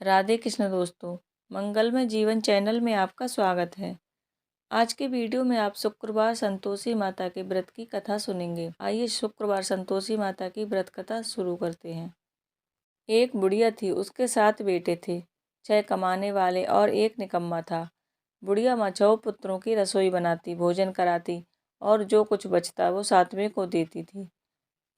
राधे कृष्ण दोस्तों, मंगलमय जीवन चैनल में आपका स्वागत है। आज के वीडियो में आप शुक्रवार संतोषी माता के व्रत की कथा सुनेंगे। आइए शुक्रवार संतोषी माता की व्रत कथा शुरू करते हैं। एक बुढ़िया थी, उसके 7 बेटे थे, 6 कमाने वाले और एक निकम्मा था। बुढ़िया माँ 6 पुत्रों की रसोई बनाती, भोजन कराती और जो कुछ बचता वो 7वें को देती थी।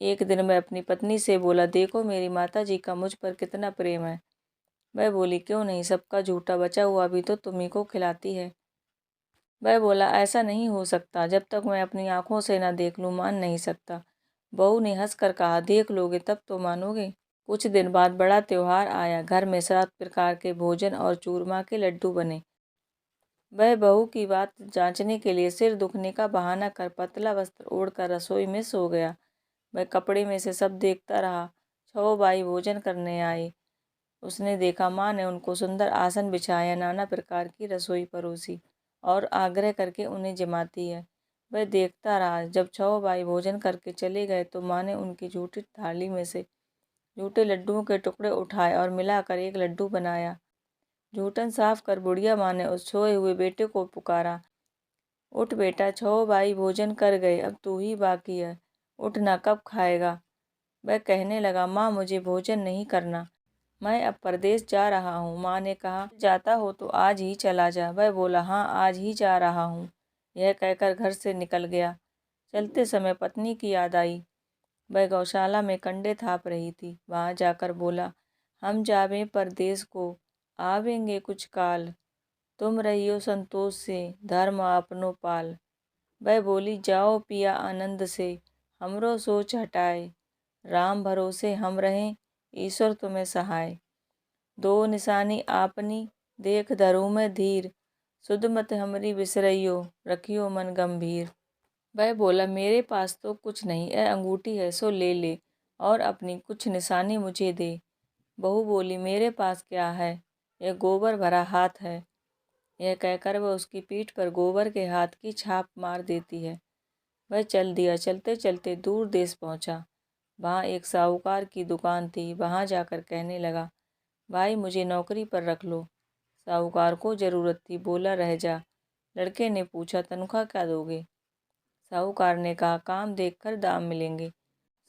एक दिन मैं अपनी पत्नी से बोला, देखो मेरी माता जी का मुझ पर कितना प्रेम है। वह बोली, क्यों नहीं, सबका झूठा बचा हुआ भी तो तुम्ही को खिलाती है। वह बोला, ऐसा नहीं हो सकता, जब तक मैं अपनी आंखों से न देख लूं मान नहीं सकता। बहू ने हंसकर कहा, देख लोगे तब तो मानोगे। कुछ दिन बाद बड़ा त्योहार आया। घर में 7 प्रकार के भोजन और चूरमा के लड्डू बने। वह बहू की बात जांचने के लिए सिर दुखने का बहाना कर पतला वस्त्र ओढ़कर रसोई में सो गया। वह कपड़े में से सब देखता रहा। 6 भाई भोजन करने आए। उसने देखा माँ ने उनको सुंदर आसन बिछाया, नाना प्रकार की रसोई परोसी और आग्रह करके उन्हें जमाती है। वह देखता रहा। जब 6 भाई भोजन करके चले गए तो माँ ने उनकी झूठी थाली में से झूठे लड्डुओं के टुकड़े उठाए और मिलाकर एक लड्डू बनाया। झूठन साफ कर बुढ़िया माँ ने उस सोए हुए बेटे को पुकारा, उठ बेटा, 6 भाई भोजन कर गए, अब तू ही बाकी है, उठना, कब खाएगा। वह कहने लगा, माँ मुझे भोजन नहीं करना, मैं अब परदेश जा रहा हूँ। माँ ने कहा, जाता हो तो आज ही चला जा। वह बोला, हाँ आज ही जा रहा हूँ। यह कहकर घर से निकल गया। चलते समय पत्नी की याद आई। वह गौशाला में कंडे थाप रही थी। वहाँ जाकर बोला, हम जावे परदेश को, आवेंगे कुछ काल, तुम रहियो संतोष से, धर्म आपनो पाल। वह बोली, जाओ पिया आनंद से, हमरो सोच हटाए, राम भरोसे हम रहें, ईश्वर तुम्हें सहाय। दो निशानी आपनी, देख धरू में धीर, सुध मत हमरी बिसरइयो, रखियो मन गंभीर। वह बोला, मेरे पास तो कुछ नहीं, यह अंगूठी है सो ले ले और अपनी कुछ निशानी मुझे दे। बहू बोली, मेरे पास क्या है, यह गोबर भरा हाथ है। यह कहकर वह उसकी पीठ पर गोबर के हाथ की छाप मार देती है। वह चल दिया। चलते चलते दूर देश पहुंचा। वहाँ एक साहूकार की दुकान थी। वहाँ जाकर कहने लगा, भाई मुझे नौकरी पर रख लो। साहूकार को ज़रूरत थी। बोला, रह जा। लड़के ने पूछा, तनख्वाह क्या दोगे। साहूकार ने कहा, काम देखकर दाम मिलेंगे।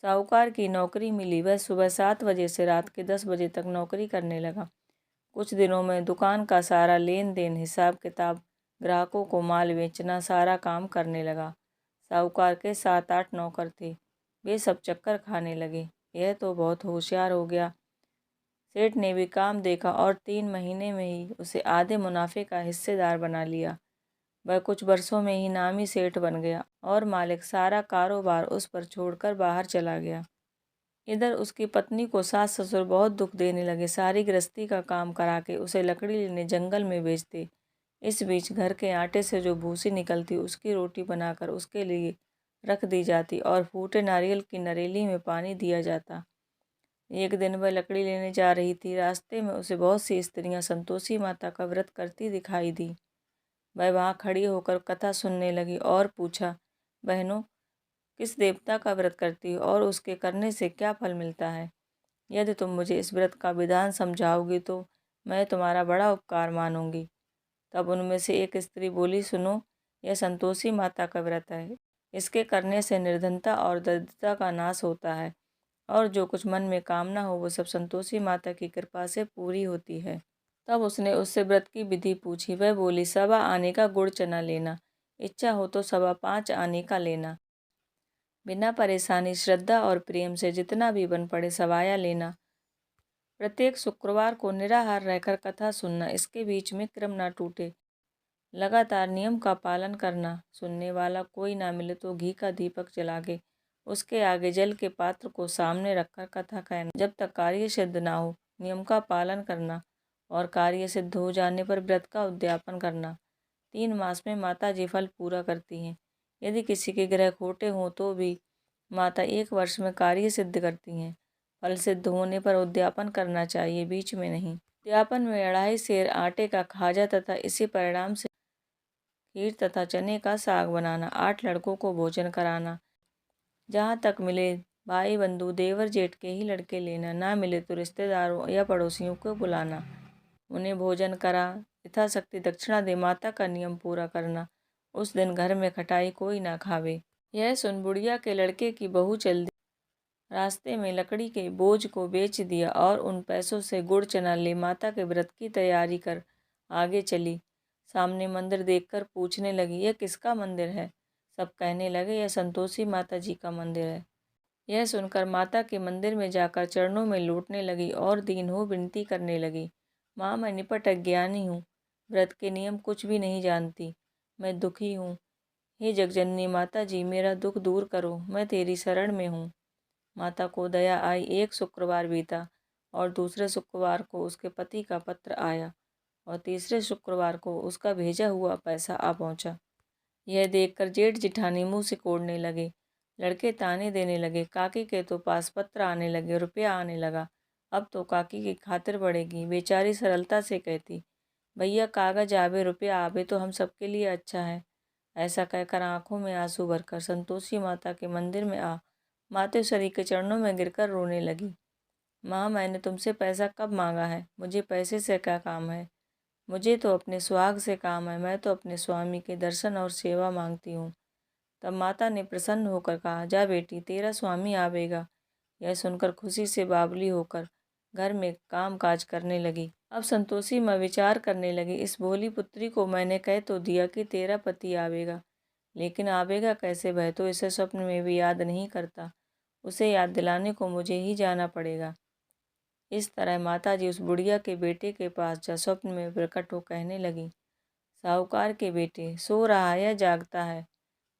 साहूकार की नौकरी मिली। वह सुबह 7 बजे से रात के 10 बजे तक नौकरी करने लगा। कुछ दिनों में दुकान का सारा लेन देन, हिसाब किताब, ग्राहकों को माल बेचना, सारा काम करने लगा। साहूकार के 7-8 नौकर थे। वे सब चक्कर खाने लगे। यह तो बहुत होशियार हो गया। सेठ ने भी काम देखा और 3 महीने में ही उसे आधे मुनाफे का हिस्सेदार बना लिया। वह कुछ वर्षों में ही नामी सेठ बन गया और मालिक सारा कारोबार उस पर छोड़कर बाहर चला गया। इधर उसकी पत्नी को सास ससुर बहुत दुख देने लगे। सारी गृहस्थी का काम करा के उसे लकड़ी लेने जंगल में भेजते। इस बीच घर के आटे से जो भूसी निकलती उसकी रोटी बनाकर उसके लिए रख दी जाती और फूटे नारियल की नरेली में पानी दिया जाता। एक दिन वह लकड़ी लेने जा रही थी। रास्ते में उसे बहुत सी स्त्रियां संतोषी माता का व्रत करती दिखाई दी। वह वहाँ खड़ी होकर कथा सुनने लगी और पूछा, बहनों, किस देवता का व्रत करती हो और उसके करने से क्या फल मिलता है। यदि तुम मुझे इस व्रत का विधान समझाओगी तो मैं तुम्हारा बड़ा उपकार मानूंगी। तब उनमें से एक स्त्री बोली, सुनो, यह संतोषी माता का व्रत है। इसके करने से निर्धनता और दरिद्रता का नाश होता है और जो कुछ मन में कामना हो वो सब संतोषी माता की कृपा से पूरी होती है। तब उसने उससे व्रत की विधि पूछी। वह बोली, 1.25 आने का गुड़ चना लेना, इच्छा हो तो 5.25 आने का लेना, बिना परेशानी, श्रद्धा और प्रेम से जितना भी बन पड़े सवाया लेना। प्रत्येक शुक्रवार को निराहार रहकर कथा सुनना, इसके बीच में क्रम ना टूटे, लगातार नियम का पालन करना। सुनने वाला कोई ना मिले तो घी का दीपक जला के उसके आगे जल के पात्र को सामने रखकर कथा कहना, जब तक कार्य सिद्ध ना हो। नियम का पालन करना और कार्य सिद्ध हो जाने पर व्रत का उद्यापन करना। 3 मास में माता जी फल पूरा करती हैं। यदि किसी के ग्रह खोटे हों तो भी माता 1 वर्ष में कार्य सिद्ध करती हैं। फल सिद्ध होने पर उद्यापन करना चाहिए, बीच में नहीं। उद्यापन में 2.5 सेर आटे का खाजा तथा इसी परिणाम से खीर तथा चने का साग बनाना। 8 लड़कों को भोजन कराना। जहाँ तक मिले भाई बंधु देवर जेठ के ही लड़के लेना, ना मिले तो रिश्तेदारों या पड़ोसियों को बुलाना। उन्हें भोजन करा। यथाशक्ति दक्षिणा दे, माता का नियम पूरा करना। उस दिन घर में खटाई कोई ना खावे। यह सुन बुढ़िया के लड़के की बहू चल दी। रास्ते में लकड़ी के बोझ को बेच दिया और उन पैसों से गुड़ चना ले माता के व्रत की तैयारी कर आगे चली। सामने मंदिर देखकर पूछने लगी, यह किसका मंदिर है? सब कहने लगे, यह संतोषी माता जी का मंदिर है। यह सुनकर माता के मंदिर में जाकर चरणों में लौटने लगी और दीन हो विनती करने लगी, माँ मैं निपट अज्ञानी हूँ, व्रत के नियम कुछ भी नहीं जानती, मैं दुखी हूँ। हे जगजननी माता जी, मेरा दुख दूर करो, मैं तेरी शरण में हूँ। माता को दया आई। एक शुक्रवार बीता और दूसरे शुक्रवार को उसके पति का पत्र आया और तीसरे शुक्रवार को उसका भेजा हुआ पैसा आ पहुंचा। यह देखकर जेठ जिठानी मुंह सिकोड़ने लगे। लड़के ताने देने लगे, काकी के तो पास पत्र आने लगे, रुपया आने लगा, अब तो काकी की खातिर बढ़ेगी। बेचारी सरलता से कहती, भैया कागज आवे रुपया आवे तो हम सबके लिए अच्छा है। ऐसा कहकर आंखों में आंसू भरकर संतोषी माता के मंदिर में आ मातेश्वरी के चरणों में गिरकर रोने लगी। माँ मैंने तुमसे पैसा कब मांगा है? मुझे पैसे से क्या काम है? मुझे तो अपने सुहाग से काम है। मैं तो अपने स्वामी के दर्शन और सेवा मांगती हूँ। तब माता ने प्रसन्न होकर कहा, जा बेटी, तेरा स्वामी आवेगा। यह सुनकर खुशी से बावली होकर घर में काम काज करने लगी। अब संतोषी माँ विचार करने लगी, इस भोली पुत्री को मैंने कह तो दिया कि तेरा पति आवेगा, लेकिन आवेगा कैसे? वह तो इसे स्वप्न में भी याद नहीं करता। उसे याद दिलाने को मुझे ही जाना पड़ेगा। इस तरह माताजी उस बुढ़िया के बेटे के पास जा स्वप्न में प्रकट हो कहने लगी, साहूकार के बेटे, सो रहा है या जागता है?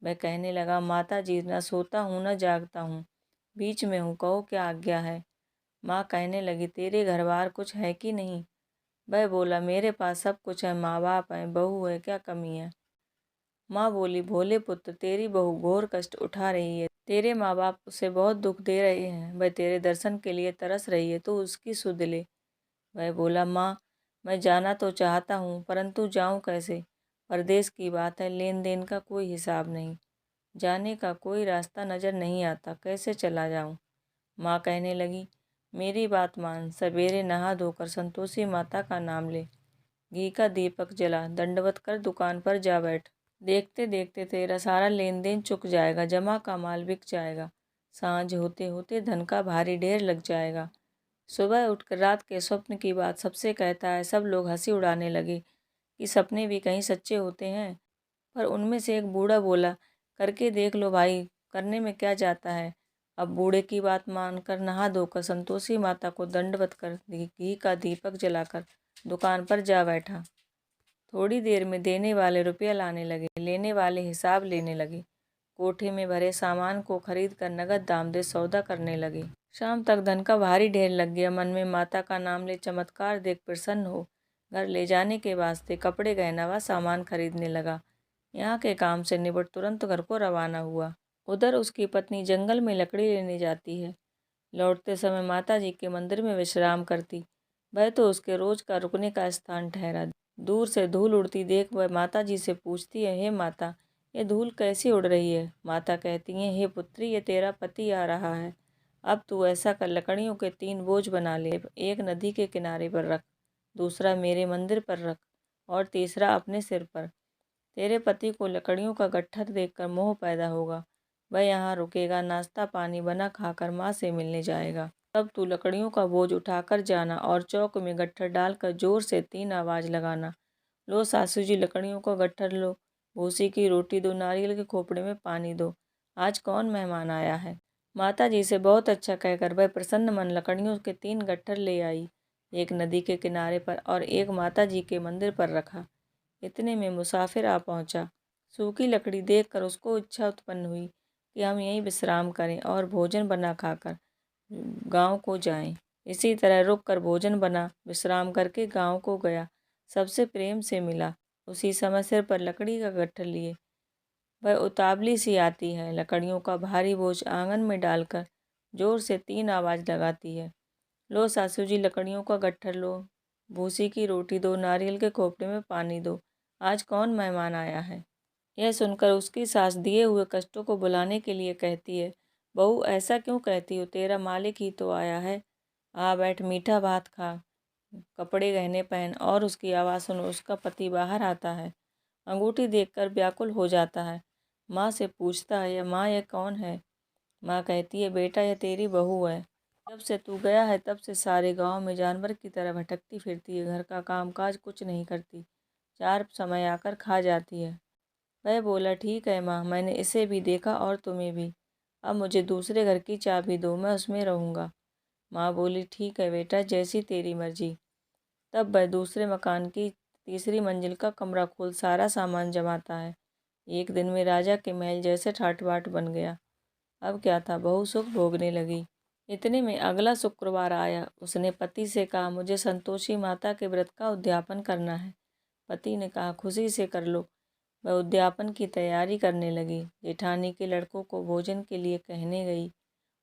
वह कहने लगा, माताजी न सोता हूँ न जागता हूँ, बीच में हूँ, कहो क्या आज्ञा है? माँ कहने लगी, तेरे घर बार कुछ है कि नहीं? वह बोला, मेरे पास सब कुछ है, माँ बाप है, बहू है, क्या कमी है? माँ बोली, भोले पुत्र, तेरी बहू घोर कष्ट उठा रही है, तेरे माँ बाप उसे बहुत दुख दे रहे हैं, वह तेरे दर्शन के लिए तरस रही है, तो उसकी सुध ले। वह बोला, माँ मैं जाना तो चाहता हूँ, परंतु जाऊँ कैसे? परदेश की बात है, लेन देन का कोई हिसाब नहीं, जाने का कोई रास्ता नज़र नहीं आता, कैसे चला जाऊँ? माँ कहने लगी, मेरी बात मान, सवेरे नहा धोकर संतोषी माता का नाम ले, घी का दीपक जला, दंडवत कर दुकान पर जा बैठ। देखते देखते तेरा सारा लेन देन चुक जाएगा, जमा का माल बिक जाएगा, सांझ होते होते धन का भारी ढेर लग जाएगा। सुबह उठकर रात के स्वप्न की बात सबसे कहता है। सब लोग हंसी उड़ाने लगे कि सपने भी कहीं सच्चे होते हैं। पर उनमें से एक बूढ़ा बोला, करके देख लो भाई, करने में क्या जाता है। अब बूढ़े की बात मानकर नहा धोकर संतोषी माता को दंडवत कर घी का दीपक जलाकर दुकान पर जा बैठा। थोड़ी देर में देने वाले रुपया लाने लगे, लेने वाले हिसाब लेने लगे, कोठे में भरे सामान को खरीद कर नगद दाम दे सौदा करने लगे। शाम तक धन का भारी ढेर लग गया। मन में माता का नाम ले चमत्कार देख प्रसन्न हो घर ले जाने के वास्ते कपड़े गहना व सामान खरीदने लगा। यहाँ के काम से निबट तुरंत घर को रवाना हुआ। उधर उसकी पत्नी जंगल में लकड़ी लेने जाती है। लौटते समय माता जी के मंदिर में विश्राम करती। वह तो उसके रोज का रुकने का स्थान ठहरा। दूर से धूल उड़ती देख वह माता जी से पूछती है, हे माता, ये धूल कैसी उड़ रही है? माता कहती हैं, हे पुत्री, ये तेरा पति आ रहा है। अब तू ऐसा कर, लकड़ियों के 3 बोझ बना ले, एक नदी के किनारे पर रख, दूसरा मेरे मंदिर पर रख और तीसरा अपने सिर पर। तेरे पति को लकड़ियों का गट्ठर देखकर मोह पैदा होगा, वह यहाँ रुकेगा, नाश्ता पानी बना खाकर माँ से मिलने जाएगा। तब तू लकड़ियों का बोझ उठाकर जाना और चौक में गट्ठर डालकर जोर से 3 आवाज़ लगाना, लो सासू जी लकड़ियों का गट्ठर लो, भूसी की रोटी दो, नारियल के खोपड़े में पानी दो, आज कौन मेहमान आया है। माता जी से बहुत अच्छा कहकर वह प्रसन्न मन लकड़ियों के 3 गट्ठर ले आई, एक नदी के किनारे पर और एक माता जी के मंदिर पर रखा। इतने में मुसाफिर आ पहुंचा। सूखी लकड़ी देखकर उसको इच्छा उत्पन्न हुई कि हम यहीं विश्राम करें और भोजन बना खाकर गांव को जाएं। इसी तरह रुक कर भोजन बना, विश्राम करके गांव को गया, सबसे प्रेम से मिला। उसी समय सिर पर लकड़ी का गट्ठर लिए वह उतावली सी आती है, लकड़ियों का भारी बोझ आंगन में डालकर जोर से 3 आवाज़ लगाती है, लो सासू जी लकड़ियों का गट्ठर लो, भूसी की रोटी दो, नारियल के खोपड़े में पानी दो, आज कौन मेहमान आया है। यह सुनकर उसकी सास दिए हुए कष्टों को बुलाने के लिए कहती है, बहू ऐसा क्यों कहती हो, तेरा मालिक ही तो आया है, आ बैठ मीठा भात खा, कपड़े गहने पहन और उसकी आवाज़ सुन उसका पति बाहर आता है। अंगूठी देखकर व्याकुल हो जाता है। माँ से पूछता है, यह माँ, यह कौन है? माँ कहती है, बेटा यह तेरी बहू है। जब से तू गया है तब से सारे गांव में जानवर की तरह भटकती फिरती है, घर का कामकाज कुछ नहीं करती, चार समय आकर खा जाती है। वह बोला, ठीक है माँ, मैंने इसे भी देखा और तुम्हें भी। अब मुझे दूसरे घर की चाबी दो, मैं उसमें रहूँगा। माँ बोली, ठीक है बेटा, जैसी तेरी मर्जी। तब वह दूसरे मकान की तीसरी मंजिल का कमरा खोल सारा सामान जमाता है। एक दिन में राजा के महल जैसे ठाट बाट बन गया। अब क्या था, बहू सुख भोगने लगी। इतने में अगला शुक्रवार आया। उसने पति से कहा, मुझे संतोषी माता के व्रत का उद्यापन करना है। पति ने कहा, खुशी से कर लो। वह उद्यापन की तैयारी करने लगी। जेठानी के लड़कों को भोजन के लिए कहने गई।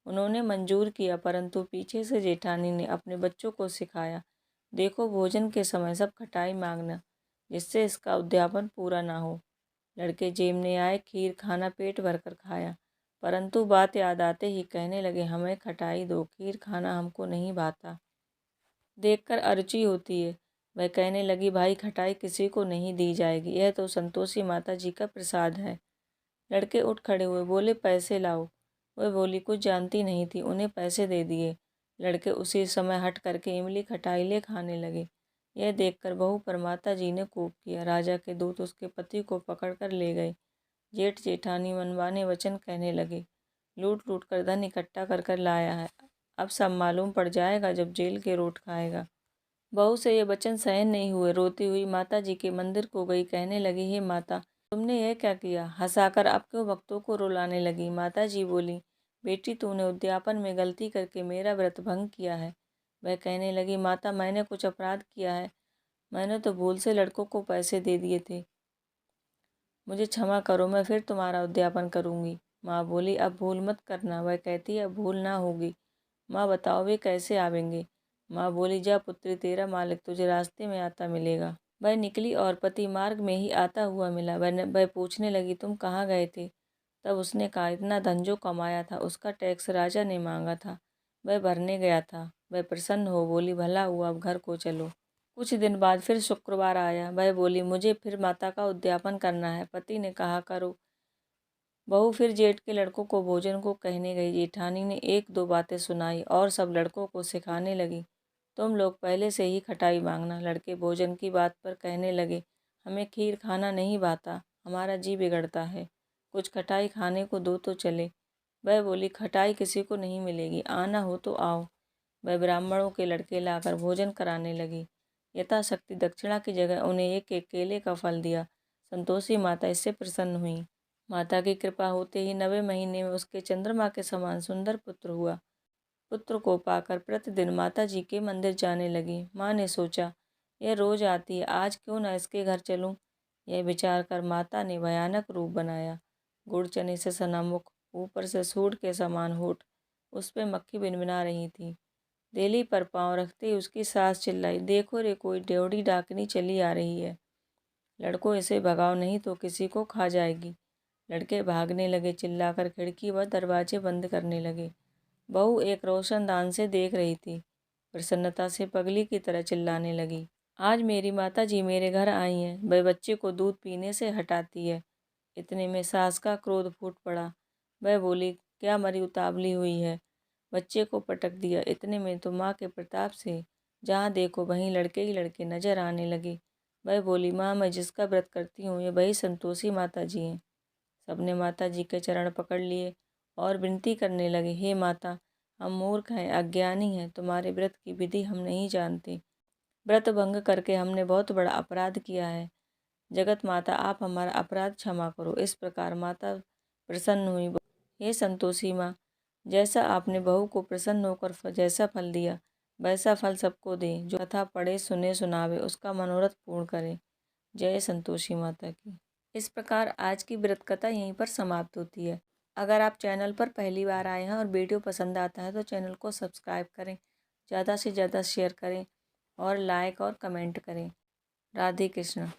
उन्होंने मंजूर किया, परंतु पीछे से जेठानी ने अपने बच्चों को सिखाया, देखो भोजन के समय सब खटाई मांगना, जिससे इसका उद्यापन पूरा ना हो। लड़के जेमने आए, खीर खाना पेट भर कर खाया, परंतु बात याद आते ही कहने लगे, हमें खटाई दो, खीर खाना हमको नहीं भाता, देखकर अरुचि होती है। वह कहने लगी, भाई खटाई किसी को नहीं दी जाएगी, यह तो संतोषी माता जी का प्रसाद है। लड़के उठ खड़े हुए, बोले, पैसे लाओ। वह बोली, कुछ जानती नहीं थी, उन्हें पैसे दे दिए। लड़के उसी समय हट करके इमली खटाई ले खाने लगे। यह देखकर बहू पर माता जी ने कोप किया। राजा के दूत उसके पति को पकड़ कर ले गए। जेठ जेठानी मनमाने वचन कहने लगे, लूट लूट कर धन इकट्ठा कर कर लाया है, अब सब मालूम पड़ जाएगा जब जेल के रोट खाएगा। बहू से ये वचन सहन नहीं हुए। रोती हुई माता जी के मंदिर को गई, कहने लगी, हे माता, तुमने यह क्या किया? हंसाकर अब क्यों भक्तों को रुलाने लगी? माता जी बोली, बेटी, तूने उद्यापन में गलती करके मेरा व्रत भंग किया है। वह कहने लगी, माता, मैंने कुछ अपराध किया है? मैंने तो भूल से लड़कों को पैसे दे दिए थे, मुझे क्षमा करो, मैं फिर तुम्हारा उद्यापन करूंगी। माँ बोली, अब भूल मत करना। वह कहती है, अब भूल ना होगी। माँ बताओ वे कैसे आवेंगे? माँ बोली, जा पुत्री, तेरा मालिक तुझे रास्ते में आता मिलेगा। वह निकली और पति मार्ग में ही आता हुआ मिला। वह पूछने लगी, तुम कहाँ गए थे? तब उसने कहा, इतना धन जो कमाया था उसका टैक्स राजा ने मांगा था, वह भरने गया था। वह प्रसन्न हो बोली, भला हुआ, अब घर को चलो। कुछ दिन बाद फिर शुक्रवार आया। वह बोली, मुझे फिर माता का उद्यापन करना है। पति ने कहा, करो। बहू फिर जेठ के लड़कों को भोजन को कहने गई। जेठानी ने एक दो बातें सुनाई और सब लड़कों को सिखाने लगी, तुम लोग पहले से ही खटाई मांगना। लड़के भोजन की बात पर कहने लगे, हमें खीर खाना नहीं भाता, हमारा जी बिगड़ता है, कुछ खटाई खाने को दो तो चले। वह बोली, खटाई किसी को नहीं मिलेगी, आना हो तो आओ। वह ब्राह्मणों के लड़के लाकर भोजन कराने लगी। यथाशक्ति दक्षिणा की जगह उन्हें एक एक केले का फल दिया। संतोषी माता इससे प्रसन्न हुई। माता की कृपा होते ही 9वें महीने में उसके चंद्रमा के समान सुंदर पुत्र हुआ। पुत्र को पाकर प्रतिदिन माता जी के मंदिर जाने लगी। माँ ने सोचा, यह रोज आती है, आज क्यों न इसके घर चलूं। यह विचार कर माता ने भयानक रूप बनाया। गुड़ चने से सना मुख, ऊपर से सूंड के समान होठ, उस पे मक्खी भिनभिना रही थी। देली पर पाँव रखते ही उसकी सास चिल्लाई, देखो रे, कोई ड्योढ़ी डाकनी चली आ रही है, लड़कों इसे भगाओ नहीं तो किसी को खा जाएगी। लड़के भागने लगे, चिल्लाकर खिड़की व दरवाजे बंद करने लगे। बहू एक रोशनदान से देख रही थी, प्रसन्नता से पगली की तरह चिल्लाने लगी, आज मेरी माता जी मेरे घर आई हैं, वह बच्चे को दूध पीने से हटाती है। इतने में सास का क्रोध फूट पड़ा। वह बोली, क्या मरी उतावली हुई है, बच्चे को पटक दिया। इतने में तो माँ के प्रताप से जहाँ देखो वहीं लड़के ही लड़के नजर आने लगे। वह बोली, माँ, मैं जिसका व्रत करती हूँ ये वही संतोषी माता जी हैं। सबने माता जी के चरण पकड़ लिए और विनती करने लगे, हे माता, हम मूर्ख हैं, अज्ञानी हैं, तुम्हारे व्रत की विधि हम नहीं जानते, व्रत भंग करके हमने बहुत बड़ा अपराध किया है। जगत माता, आप हमारा अपराध क्षमा करो। इस प्रकार माता प्रसन्न हुई। हे संतोषी माँ, जैसा आपने बहू को प्रसन्न होकर जैसा फल दिया वैसा फल सबको दें, जो कथा पढ़े सुने सुनावे उसका मनोरथ पूर्ण करें। जय संतोषी माता की। इस प्रकार आज की व्रत कथा यहीं पर समाप्त होती है। अगर आप चैनल पर पहली बार आए हैं और वीडियो पसंद आता है तो चैनल को सब्सक्राइब करें, ज़्यादा से ज़्यादा शेयर करें और लाइक और कमेंट करें। राधे कृष्ण।